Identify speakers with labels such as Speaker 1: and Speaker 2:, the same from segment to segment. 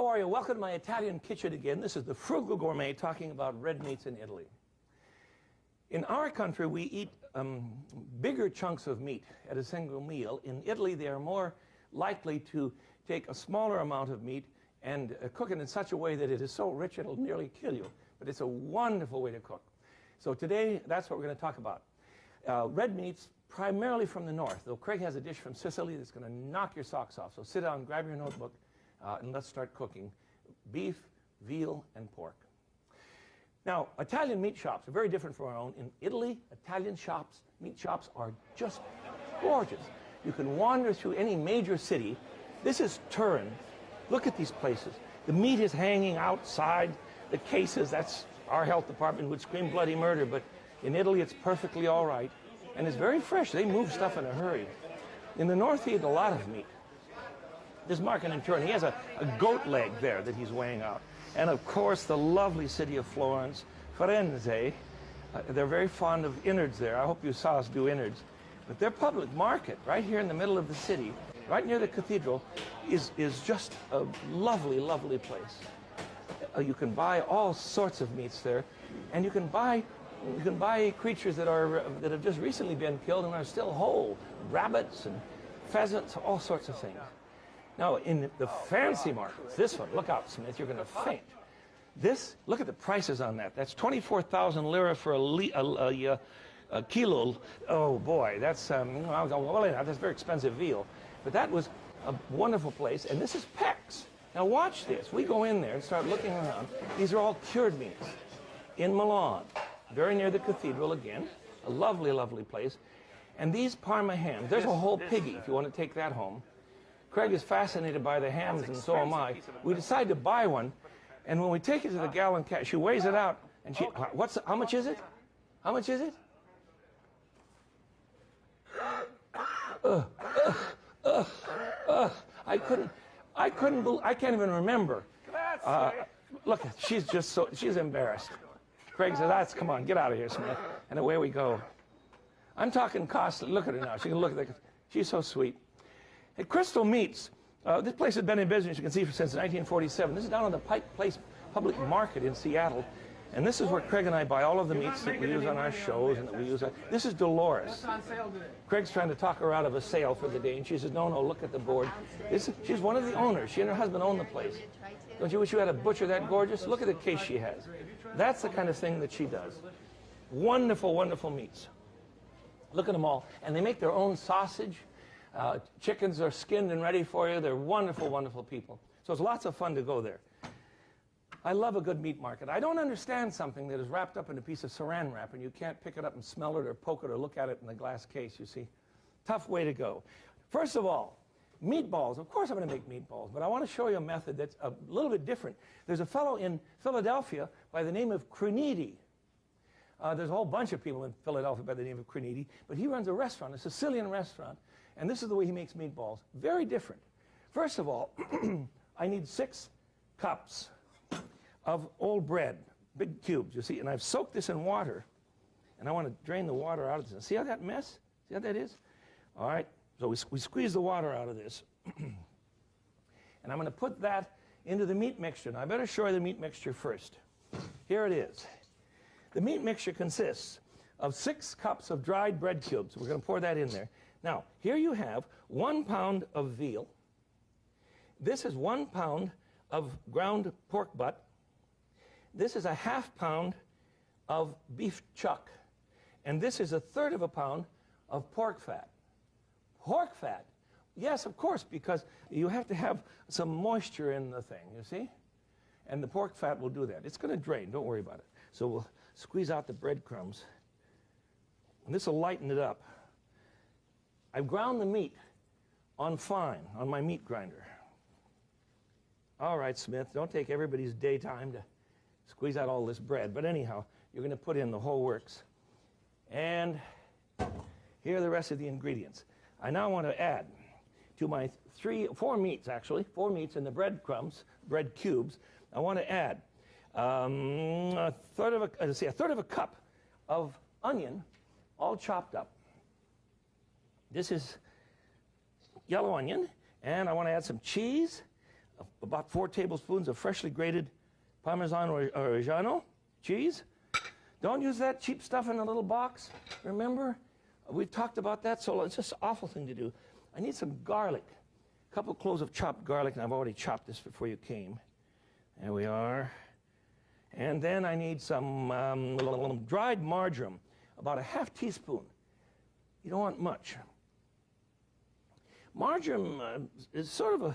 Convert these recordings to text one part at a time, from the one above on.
Speaker 1: How are you? Welcome to my Italian kitchen again. This is the Frugal Gourmet talking about red meats in Italy. In our country, we eat bigger chunks of meat at a single meal. In Italy, they are more likely to take a smaller amount of meat and cook it in such a way that it is so rich it'll nearly kill you. But it's a wonderful way to cook. So today, that's what we're going to talk about. Red meats, primarily from the north, though Craig has a dish from Sicily that's going to knock your socks off. So sit down, grab your notebook, and let's start cooking beef, veal, and pork. Now, Italian meat shops are very different from our own. In Italy, Italian shops, meat shops are just gorgeous. You can wander through any major city. This is Turin. Look at these places. The meat is hanging outside the cases. That's our health department would scream bloody murder, but in Italy it's perfectly all right. And it's very fresh. They move stuff in a hurry. In the north, they eat a lot of meat. This market in Turin, he has a goat leg there that he's weighing out. And of course, the lovely city of Florence, Firenze. They're very fond of innards there. I hope you saw us do innards. But their public market, right here in the middle of the city, right near the cathedral, is just a lovely, lovely place. You can buy all sorts of meats there, and you can buy creatures that have just recently been killed and are still whole. Rabbits and pheasants, all sorts of things. Now, in the fancy markets, this one, look out, Smith, you're going to faint. This, look at the prices on that. That's 24,000 lira for a kilo. Oh, boy, that's very expensive veal. But that was a wonderful place, and this is Pecs. Now, watch this. We go in there and start looking around. These are all cured meats in Milan, very near the cathedral again. A lovely, lovely place. And these Parma hams, there's a whole piggy if you want to take that home. Craig is fascinated by the hams, and so am I. We decide to buy one, and when we take it to the gal in cash, she weighs it out, and she, how much is it? How much is it? I can't even remember. Look, she's embarrassed. Craig says, come on, get out of here, Smith. And away we go. I'm talking costly. Look at her now. She can look at she's so sweet. At Crystal Meats, this place has been in business, you can see, since 1947. This is down on the Pike Place Public Market in Seattle. And this is where Craig and I buy all of the meats that we use on our shows and that we use. This is Dolores.
Speaker 2: What's on sale today?
Speaker 1: Craig's trying to talk her out of a sale for the day, and she says, no, look at the board. She's one of the owners. She and her husband own the place. Don't you wish you had a butcher that gorgeous? Look at the case she has. That's the kind of thing that she does. Wonderful, wonderful meats. Look at them all. And they make their own sausage. Chickens are skinned and ready for you. They're wonderful, wonderful people. So it's lots of fun to go there. I love a good meat market. I don't understand something that is wrapped up in a piece of saran wrap and you can't pick it up and smell it or poke it or look at it in the glass case, you see. Tough way to go. First of all, meatballs. Of course I'm going to make meatballs, but I want to show you a method that's a little bit different. There's a fellow in Philadelphia by the name of Cruniti. There's a whole bunch of people in Philadelphia by the name of Cruniti, but he runs a restaurant, a Sicilian restaurant, and this is the way he makes meatballs. Very different. First of all, I need 6 cups of old bread, big cubes, you see, and I've soaked this in water, and I want to drain the water out of this. See how that mess? See how that is? All right, so we squeeze the water out of this, and I'm going to put that into the meat mixture. Now, I better show you the meat mixture first. Here it is. The meat mixture consists of 6 cups of dried bread cubes. We're going to pour that in there. Now, here you have 1 pound of veal. This is 1 pound of ground pork butt. This is a ½ pound of beef chuck. And this is 1/3 of a pound of pork fat. Pork fat? Yes, of course, because you have to have some moisture in the thing, you see? And the pork fat will do that. It's going to drain, don't worry about it. So we'll squeeze out the breadcrumbs. And this will lighten it up. I've ground the meat on fine, on my meat grinder. All right, Smith, don't take everybody's daytime to squeeze out all this bread. But anyhow, you're going to put in the whole works. And here are the rest of the ingredients. I now want to add to my 4 meats, actually, 4 meats in the breadcrumbs, bread cubes. I want to add a third of a cup of onion, all chopped up. This is yellow onion, and I want to add some cheese, about 4 tablespoons of freshly grated Parmesan or Reggiano cheese. Don't use that cheap stuff in a little box. Remember? We've talked about that, so it's just an awful thing to do. I need some garlic. A couple cloves of chopped garlic, and I've already chopped this before you came. There we are. And then I need some dried marjoram, about a half teaspoon. You don't want much. Marjoram is sort of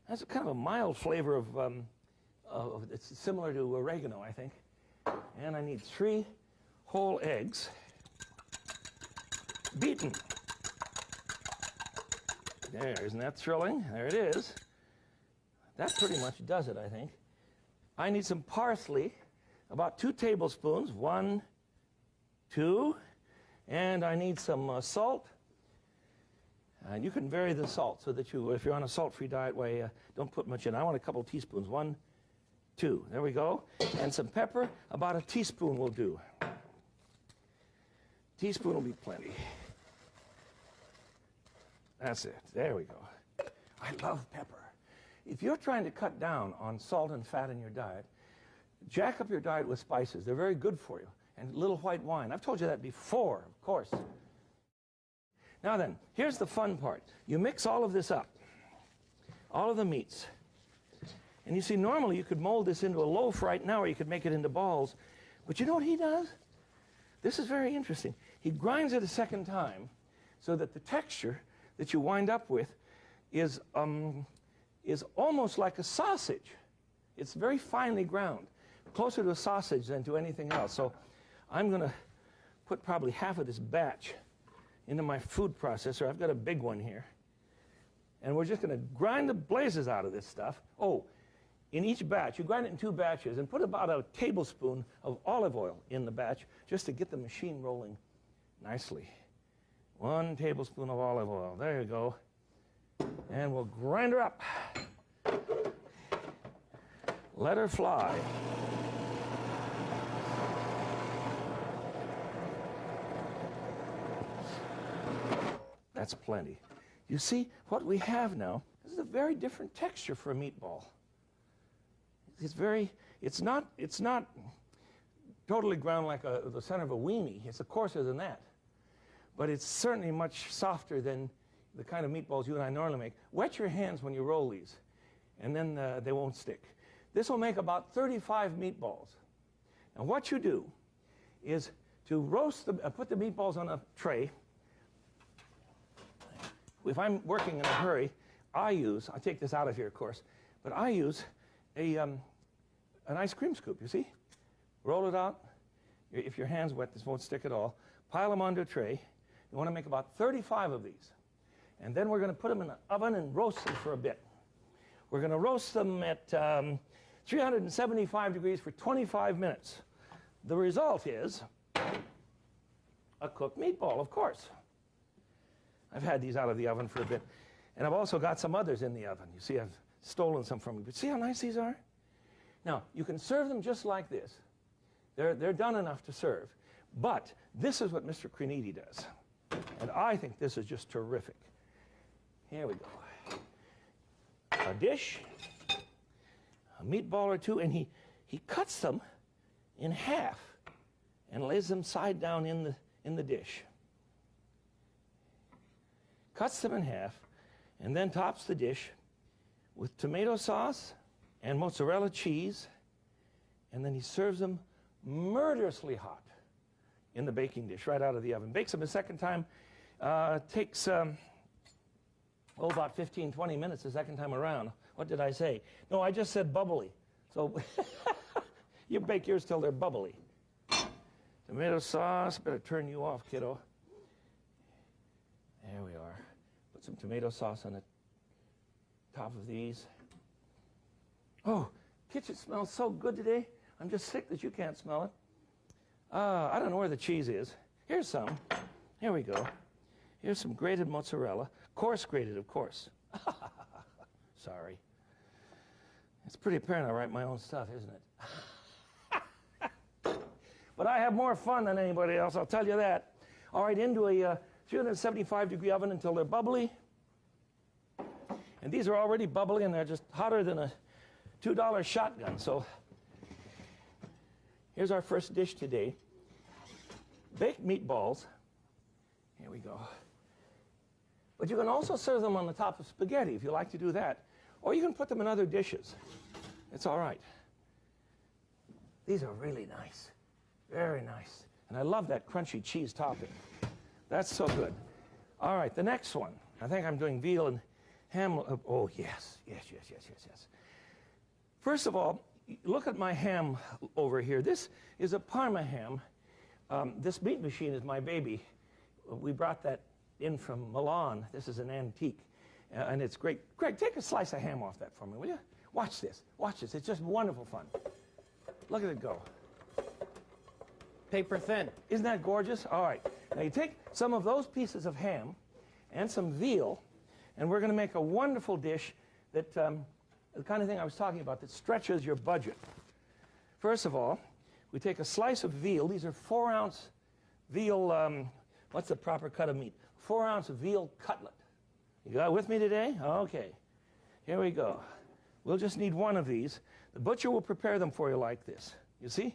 Speaker 1: has a kind of a mild flavor of it's similar to oregano, I think. And I need 3 whole eggs, beaten. There, isn't that thrilling? There it is. That pretty much does it, I think. I need some parsley, about 2 tablespoons, 1, 2, and I need some salt. And you can vary the salt so that if you're on a salt-free diet, don't put much in. I want a couple teaspoons, 1, 2. There we go. And some pepper, about a teaspoon will do. Teaspoon will be plenty. That's it. There we go. I love pepper. If you're trying to cut down on salt and fat in your diet, jack up your diet with spices. They're very good for you. And a little white wine. I've told you that before, of course. Now then, here's the fun part. You mix all of this up, all of the meats. And you see, normally you could mold this into a loaf right now, or you could make it into balls. But you know what he does? This is very interesting. He grinds it a second time so that the texture that you wind up with is almost like a sausage. It's very finely ground, closer to a sausage than to anything else. So I'm going to put probably half of this batch into my food processor. I've got a big one here. And we're just going to grind the blazes out of this stuff. Oh, in each batch, you grind it in 2 batches and put about a tablespoon of olive oil in the batch just to get the machine rolling nicely. 1 tablespoon of olive oil. There you go. And we'll grind her up. Let her fly. That's plenty. You see, what we have now, this is a very different texture for a meatball. It's not totally ground like the center of a weenie. It's coarser than that. But it's certainly much softer than the kind of meatballs you and I normally make. Wet your hands when you roll these, and then they won't stick. This will make about 35 meatballs. Now what you do is to put the meatballs on a tray. If I'm working in a hurry, I take this out of here, of course, but I use an ice cream scoop, you see? Roll it out. If your hand's wet, this won't stick at all. Pile them onto a tray. You want to make about 35 of these. And then we're going to put them in the oven and roast them for a bit. We're going to roast them at 375 degrees for 25 minutes. The result is a cooked meatball, of course. I've had these out of the oven for a bit. And I've also got some others in the oven. You see, I've stolen some from you. But see how nice these are? Now, you can serve them just like this. They're done enough to serve. But this is what Mr. Criniti does. And I think this is just terrific. Here we go. A dish, a meatball or 2, and he cuts them in half and lays them side down in the dish. Cuts them in half, and then tops the dish with tomato sauce and mozzarella cheese, and then he serves them murderously hot in the baking dish right out of the oven. Bakes them a second time. Takes about 15, 20 minutes the second time around. What did I say? No, I just said bubbly. So you bake yours till they're bubbly. Tomato sauce. Better turn you off, kiddo. There we are. Put some tomato sauce on the top of these. Oh, kitchen smells so good today. I'm just sick that you can't smell it. I don't know where the cheese is. Here's some. Here we go. Here's some grated mozzarella. Coarse grated, of course. Sorry. It's pretty apparent I write my own stuff, isn't it? But I have more fun than anybody else, I'll tell you that. All right, into a 375-degree oven until they're bubbly. And these are already bubbly, and they're just hotter than a $2 shotgun. So here's our first dish today. Baked meatballs. Here we go. But you can also serve them on the top of spaghetti if you like to do that. Or you can put them in other dishes. It's all right. These are really nice. Very nice. And I love that crunchy cheese topping. That's so good. All right, the next one. I think I'm doing veal and ham. Oh, yes. First of all, look at my ham over here. This is a Parma ham. This meat machine is my baby. We brought that in from Milan. This is an antique, and it's great. Greg, take a slice of ham off that for me, will you? Watch this. Watch this. It's just wonderful fun. Look at it go.
Speaker 2: Paper thin.
Speaker 1: Isn't that gorgeous? All right. Now you take some of those pieces of ham and some veal, and we're going to make a wonderful dish that, the kind of thing I was talking about, that stretches your budget. First of all, we take a slice of veal. These are 4-ounce veal, what's the proper cut of meat? 4-ounce veal cutlet. You got it with me today? Okay. Here we go. We'll just need one of these. The butcher will prepare them for you like this. You see?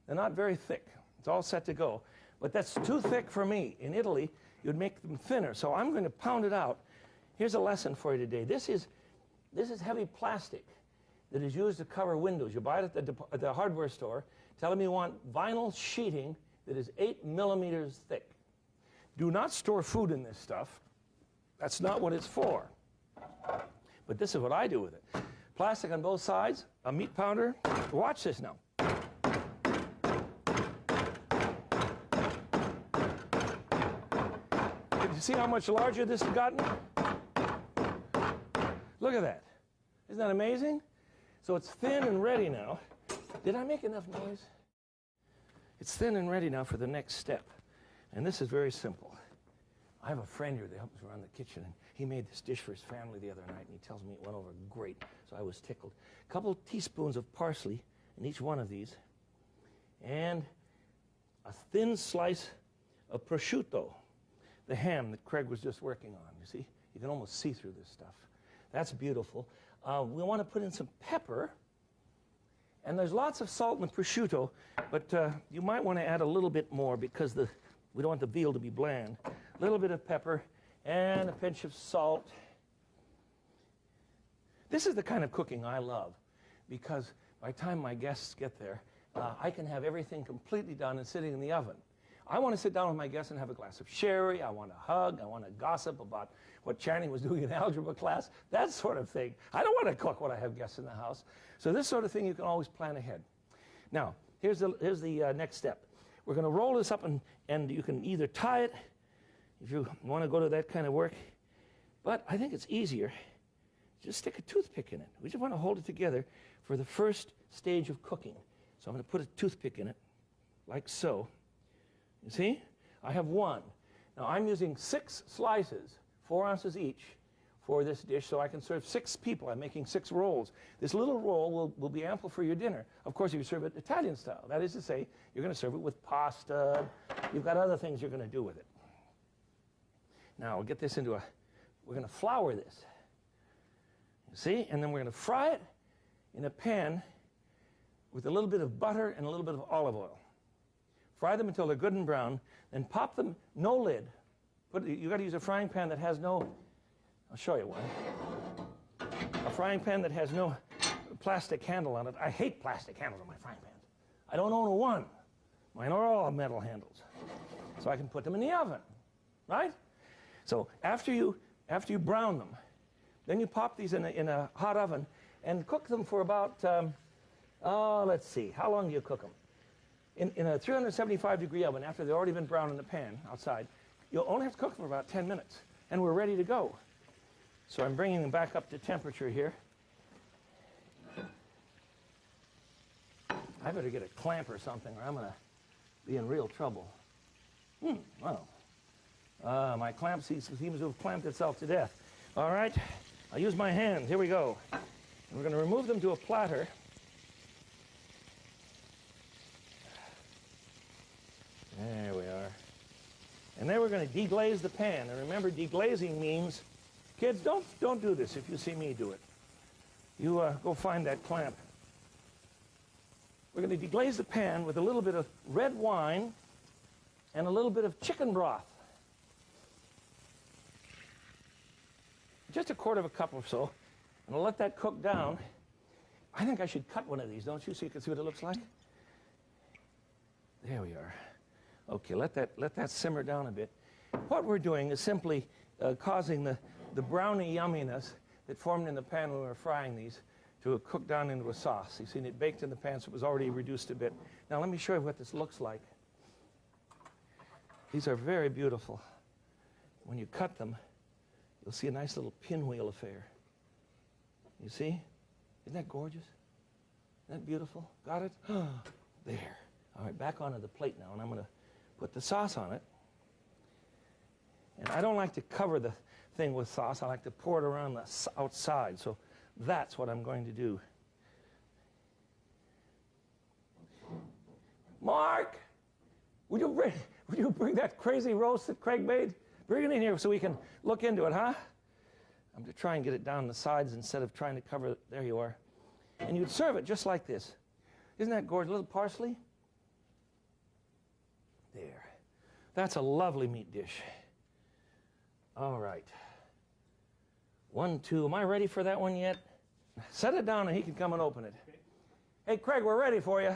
Speaker 1: They're not very thick. It's all set to go. But that's too thick for me. In Italy, you'd make them thinner. So I'm going to pound it out. Here's a lesson for you today. This is heavy plastic that is used to cover windows. You buy it at the hardware store. Tell them you want vinyl sheeting that is 8 millimeters thick. Do not store food in this stuff. That's not what it's for. But this is what I do with it. Plastic on both sides, a meat pounder. Watch this now. Did you see how much larger this has gotten? Look at that. Isn't that amazing? So it's thin and ready now. Did I make enough noise? It's thin and ready now for the next step. And this is very simple. I have a friend here that helps me around the kitchen, and he made this dish for his family the other night, and he tells me it went over great, so I was tickled. A couple teaspoons of parsley in each one of these, and a thin slice of prosciutto, the ham that Craig was just working on. You see? You can almost see through this stuff. That's beautiful. We want to put in some pepper, and there's lots of salt in the prosciutto, but you might want to add a little bit more because we don't want the veal to be bland. A little bit of pepper and a pinch of salt. This is the kind of cooking I love because by the time my guests get there, I can have everything completely done and sitting in the oven. I want to sit down with my guests and have a glass of sherry. I want to hug. I want to gossip about what Channing was doing in algebra class, that sort of thing. I don't want to cook when I have guests in the house. So this sort of thing you can always plan ahead. Now, here's the next step. We're going to roll this up, and you can either tie it if you want to go to that kind of work. But I think it's easier. Just stick a toothpick in it. We just want to hold it together for the first stage of cooking. So I'm going to put a toothpick in it, like so. You see? I have one. Now I'm using 6 slices, 4 ounces each, for this dish, so I can serve 6 people. I'm making 6 rolls. This little roll will be ample for your dinner. Of course, if you serve it Italian style, that is to say, you're going to serve it with pasta. You've got other things you're going to do with it. Now, we'll get this into we're going to flour this. You see? And then we're going to fry it in a pan with a little bit of butter and a little bit of olive oil. Fry them until they're good and brown, then pop them, no lid. You've got to use a frying pan that has no, I'll show you one. A frying pan that has no plastic handle on it. I hate plastic handles on my frying pans. I don't own one. Mine are all metal handles. So I can put them in the oven, right? So after you brown them, then you pop these in a hot oven and cook them for about, let's see, how long do you cook them? In a 375-degree oven, after they've already been browned in the pan outside, you'll only have to cook them for about 10 minutes, and we're ready to go. So I'm bringing them back up to temperature here. I better get a clamp or something, or I'm going to be in real trouble. Wow. My clamp seems to have clamped itself to death. All right, I'll use my hands. Here we go. And we're going to remove them to a platter. There we are. And then we're going to deglaze the pan. And remember, deglazing means Kids, don't do this if you see me do it. You go find that clamp. We're going to deglaze the pan with a little bit of red wine and a little bit of chicken broth. Just a quarter of a cup or so. And I'll let that cook down. I think I should cut one of these, don't you, so you can see what it looks like? There we are. Okay, let that simmer down a bit. What we're doing is simply causing the brownie yumminess that formed in the pan when we were frying these to cook down into a sauce. You've seen it baked in the pan, so it was already reduced a bit. Now let me show you what this looks like. These are very beautiful. When you cut them, you'll see a nice little pinwheel affair. You see? Isn't that gorgeous? Isn't that beautiful? Got it? There. All right, back onto the plate now, and I'm going to put the sauce on it. And I don't like to cover the thing with sauce. I like to pour it around the outside. So that's what I'm going to do. Mark, would you bring that crazy roast that Craig made? Bring it in here so we can look into it, huh? I'm going to try and get it down the sides instead of trying to cover it. There you are. And you'd serve it just like this. Isn't that gorgeous? A little parsley. There. That's a lovely meat dish. All right. 1, 2. Am I ready for that one yet? Set it down and he can come and open it. Okay. Hey, Craig, we're ready for you.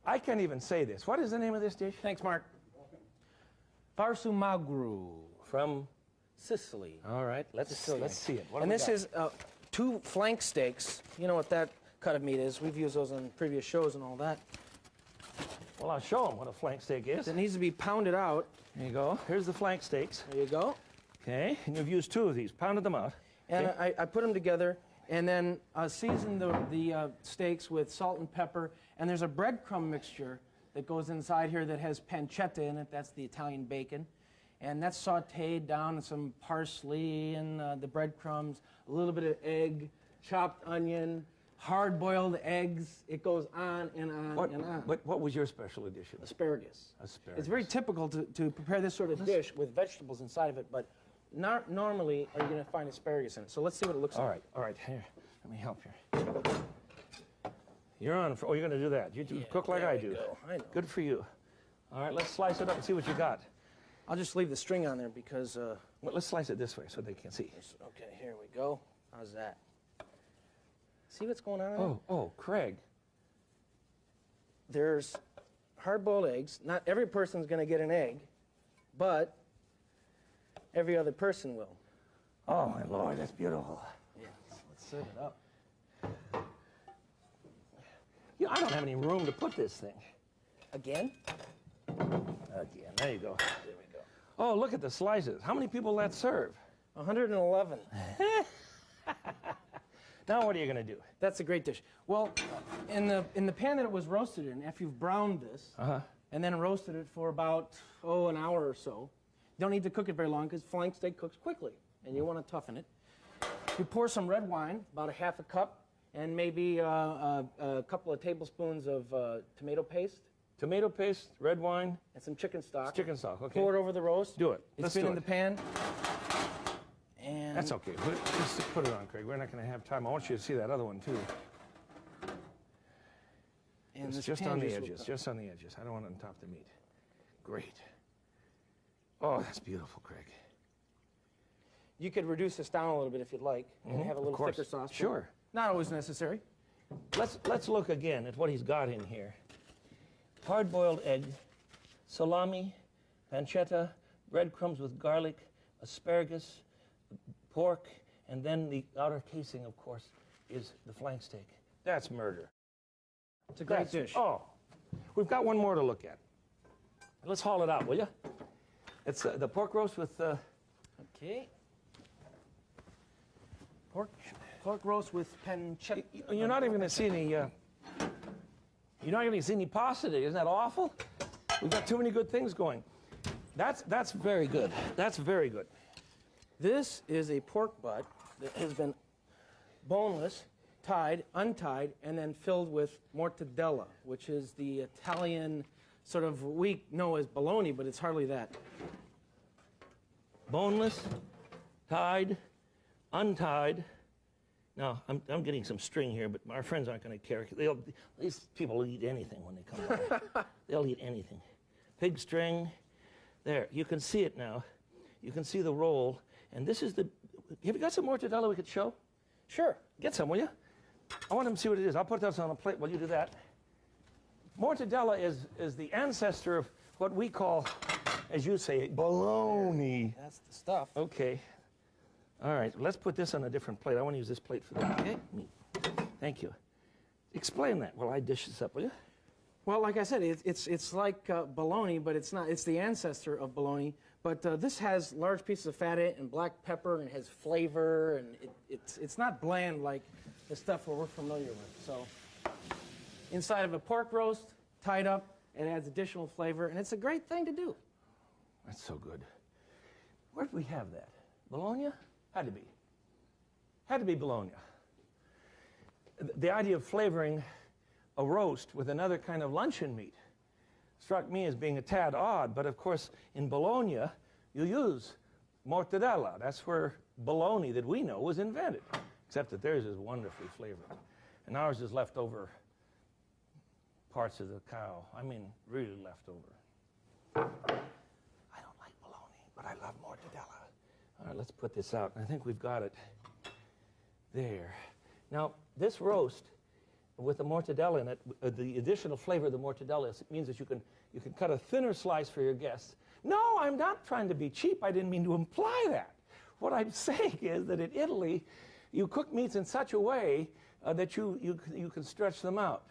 Speaker 1: I can't even say this. What is the name of this dish?
Speaker 2: Thanks, Mark. Farsu magru from Sicily.
Speaker 1: All right, let's see it.
Speaker 2: And this is 2 flank steaks. You know what that cut of meat is. We've used those on previous shows and all that.
Speaker 1: Well, I'll show them what a flank steak is.
Speaker 2: It needs to be pounded out.
Speaker 1: There you go. Here's the flank steaks.
Speaker 2: There you go.
Speaker 1: Okay, and you've used 2 of these. Pounded them out.
Speaker 2: And
Speaker 1: okay.
Speaker 2: I put them together and then season the steaks with salt and pepper. And there's a breadcrumb mixture that goes inside here that has pancetta in it. That's the Italian bacon. And that's sauteed down with some parsley and the breadcrumbs, a little bit of egg, chopped onion, hard-boiled eggs. It goes on and on and on.
Speaker 1: What was your special edition?
Speaker 2: Asparagus.
Speaker 1: Asparagus.
Speaker 2: It's very typical to prepare this sort of dish with vegetables inside of it, but not normally are you going to find asparagus in it. So let's see what it looks like.
Speaker 1: All right. Here, let me help you. You're on. Oh, you're going to do that. You cook like I do.
Speaker 2: I know.
Speaker 1: Good for you. All right, let's slice it up and see what you got.
Speaker 2: I'll just leave the string on there because...
Speaker 1: well, let's slice it this way so they can see.
Speaker 2: Okay, here we go. How's that? See what's going on?
Speaker 1: Oh, Craig.
Speaker 2: There's hard-boiled eggs. Not every person's going to get an egg, but every other person will.
Speaker 1: Oh, my Lord, that's beautiful.
Speaker 2: Yeah, let's serve it up.
Speaker 1: You know, I don't have any room to put this thing.
Speaker 2: Again?
Speaker 1: Again. There you go. There we go. Oh, look at the slices. How many people will that serve?
Speaker 2: 111.
Speaker 1: Now what are you going to do?
Speaker 2: That's a great dish. Well, in the pan that it was roasted in, after you've browned this, and then roasted it for about, an hour or so, you don't need to cook it very long because flank steak cooks quickly, and you want to toughen it. You pour some red wine, about a half a cup, and maybe a couple of tablespoons of tomato paste.
Speaker 1: Tomato paste, red wine.
Speaker 2: And some chicken stock.
Speaker 1: Chicken stock, okay.
Speaker 2: Pour it over the roast.
Speaker 1: Do it.
Speaker 2: It's been in the pan. And
Speaker 1: that's okay. Just put it on, Craig. We're not going to have time. I want you to see that other one, too. And it's just on the edges. Just on the edges. I don't want it on top of the meat. Great. Oh, that's beautiful, Craig.
Speaker 2: You could reduce this down a little bit if you'd like, and have a little thicker sauce.
Speaker 1: Sure.
Speaker 2: Not always necessary.
Speaker 1: Let's look again at what he's got in here. Hard-boiled egg, salami, pancetta, breadcrumbs with garlic, asparagus, pork, and then the outer casing, of course, is the flank steak. That's murder.
Speaker 2: It's a great dish.
Speaker 1: Oh, we've got one more to look at. Let's haul it out, will you? It's the pork roast with...
Speaker 2: Okay. Pork roast with pancetta.
Speaker 1: You're not even going to see any... You're not going to see any pasta today. Isn't that awful? We've got too many good things going. That's very good. That's very good.
Speaker 2: This is a pork butt that has been boneless, tied, untied, and then filled with mortadella, which is the Italian sort of, we know as bologna, but it's hardly that.
Speaker 1: boneless, tied, untied. Now, I'm getting some string here, but our friends aren't going to care. These people will eat anything when they come by. They'll eat anything. Pig string. There, you can see it now. You can see the roll. And this is the... Have you got some mortadella we could show?
Speaker 2: Sure.
Speaker 1: Get some, will you? I want them to see what it is. I'll put this on a plate while you do that. Mortadella is the ancestor of what we call, as you say, bologna.
Speaker 2: That's the stuff.
Speaker 1: Okay. All right, let's put this on a different plate. I want to use this plate for that. Okay. Thank you. Explain that while I dish this up, will you?
Speaker 2: Well, like I said, it's like bologna, but it's not. It's the ancestor of bologna. But this has large pieces of fat in it and black pepper and has flavor, and it's not bland like the stuff we're familiar with. So inside of a pork roast, tied up, it adds additional flavor, and it's a great thing to do.
Speaker 1: That's so good. Where did we have that? Bologna? Had to be. Had to be bologna. The idea of flavoring a roast with another kind of luncheon meat struck me as being a tad odd, but of course in bologna you use mortadella. That's where bologna that we know was invented, except that theirs is wonderfully flavored. And ours is leftover parts of the cow. I mean, really leftover. I don't like bologna, but I love mortadella. All right, let's put this out. I think we've got it there. Now, this roast with the mortadella in it, the additional flavor of the mortadella means that you can cut a thinner slice for your guests. No, I'm not trying to be cheap. I didn't mean to imply that. What I'm saying is that in Italy, you cook meats in such a way that you can stretch them out.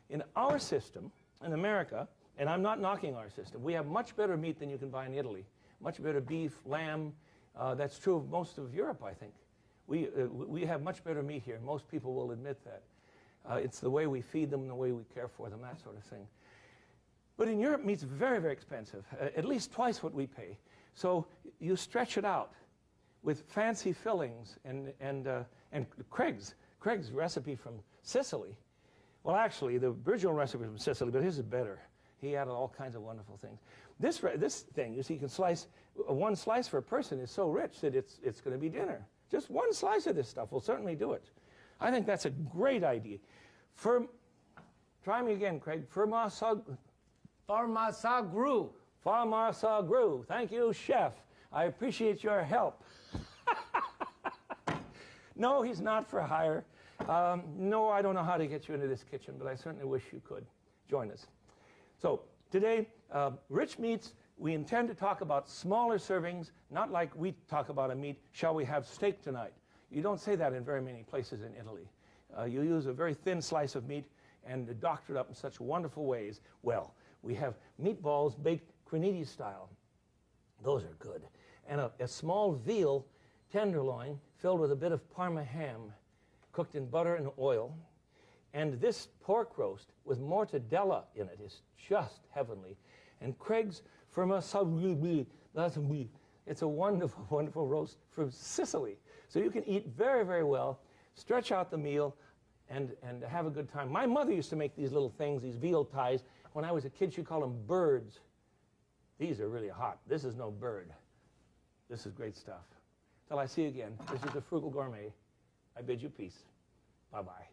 Speaker 1: In our system, in America, and I'm not knocking our system, we have much better meat than you can buy in Italy. Much better beef, lamb. That's true of most of Europe, I think. We have much better meat here. Most people will admit that. It's the way we feed them, the way we care for them, that sort of thing. But in Europe, meat's very, very expensive, at least twice what we pay. So you stretch it out with fancy fillings and Craig's recipe from Sicily. Well, actually, the original recipe from Sicily, but his is better. He added all kinds of wonderful things. This thing, you see, you can slice, one slice for a person is so rich that it's going to be dinner. Just one slice of this stuff will certainly do it. I think that's a great idea. Try me again, Craig. Farmasagru. Farmasagru. Thank you, chef. I appreciate your help. No, he's not for hire. No, I don't know how to get you into this kitchen, but I certainly wish you could join us. So today, rich meats, we intend to talk about smaller servings, not like we talk about a meat, shall we have steak tonight? You don't say that in very many places in Italy. You use a very thin slice of meat and doctor it up in such wonderful ways. Well, we have meatballs baked Creniti style. Those are good. And a small veal tenderloin filled with a bit of Parma ham, cooked in butter and oil. And this pork roast with mortadella in it is just heavenly. And Craig's Farmasagru, it's a wonderful, wonderful roast from Sicily. So you can eat very, very well, stretch out the meal, and have a good time. My mother used to make these little things, these veal pies. When I was a kid, she called them birds. These are really hot. This is no bird. This is great stuff. Till I see you again, this is the Frugal Gourmet. I bid you peace. Bye-bye.